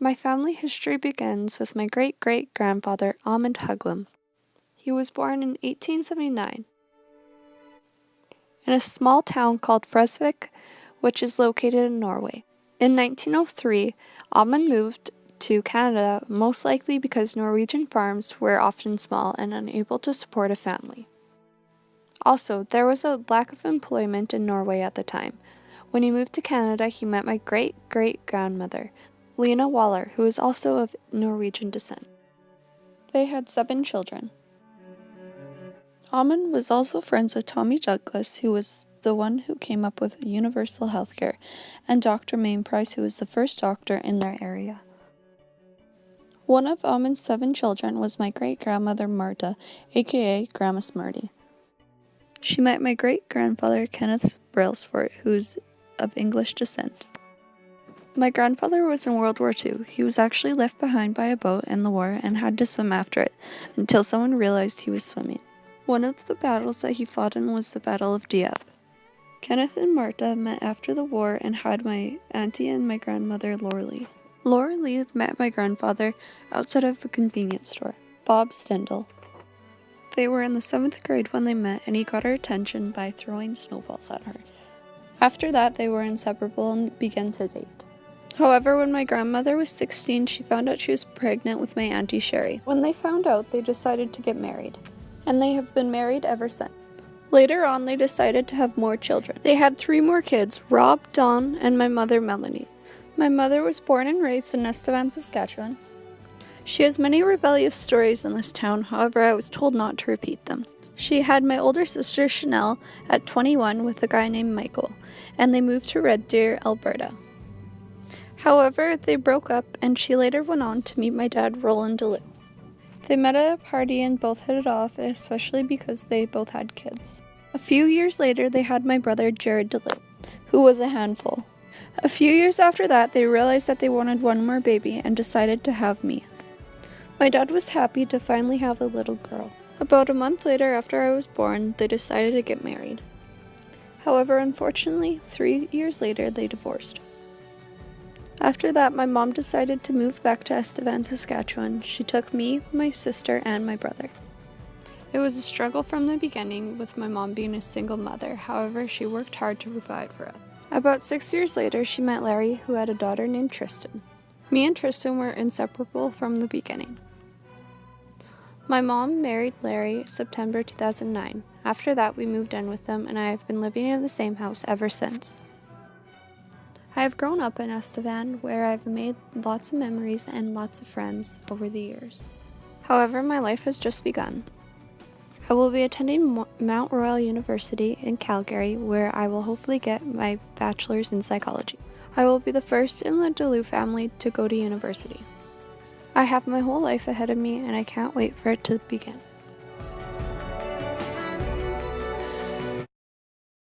My family history begins with my great-great-grandfather, Amund Huglam. He was born in 1879 in a small town called Fresvik, which is located in Norway. In 1903, Amund moved to Canada, most likely because Norwegian farms were often small and unable to support a family. Also, there was a lack of employment in Norway at the time. When he moved to Canada, he met my great-great-grandmother, Lena Waller, who is also of Norwegian descent. They had 7 children. Amund was also friends with Tommy Douglas, who was the one who came up with universal healthcare, and Dr. Mainprice, who was the first doctor in their area. One of Amund's 7 children was my great-grandmother Marta, aka Grandma Smarty. She met my great-grandfather Kenneth Brailsford, who's of English descent. My grandfather was in World War II. He was actually left behind by a boat in the war and had to swim after it, until someone realized he was swimming. One of the battles that he fought in was the Battle of Dieppe. Kenneth and Marta met after the war and had my auntie and my grandmother Laura Lee. Laura Lee met my grandfather outside of a convenience store, Bob Stendhal. They were in the 7th grade when they met, and he got her attention by throwing snowballs at her. After that, they were inseparable and began to date. However, when my grandmother was 16, she found out she was pregnant with my Auntie Sherry. When they found out, they decided to get married, and they have been married ever since. Later on, they decided to have more children. They had 3 more kids, Rob, Dawn, and my mother, Melanie. My mother was born and raised in Estevan, Saskatchewan. She has many rebellious stories in this town, however, I was told not to repeat them. She had my older sister, Chanel, at 21 with a guy named Michael, and they moved to Red Deer, Alberta. However, they broke up, and she later went on to meet my dad, Roland DeLue. They met at a party and both hit it off, especially because they both had kids. A few years later, they had my brother, Jared DeLue, who was a handful. A few years after that, they realized that they wanted one more baby and decided to have me. My dad was happy to finally have a little girl. About a month later, after I was born, they decided to get married. However, unfortunately, 3 years later, they divorced. After that, my mom decided to move back to Estevan, Saskatchewan. She took me, my sister, and my brother. It was a struggle from the beginning, with my mom being a single mother. However, she worked hard to provide for us. About 6 years later, she met Larry, who had a daughter named Tristan. Me and Tristan were inseparable from the beginning. My mom married Larry September 2009. After that, we moved in with them, and I have been living in the same house ever since. I have grown up in Estevan, where I've made lots of memories and lots of friends over the years. However, my life has just begun. I will be attending Mount Royal University in Calgary, where I will hopefully get my bachelor's in psychology. I will be the first in the DeLue family to go to university. I have my whole life ahead of me, and I can't wait for it to begin.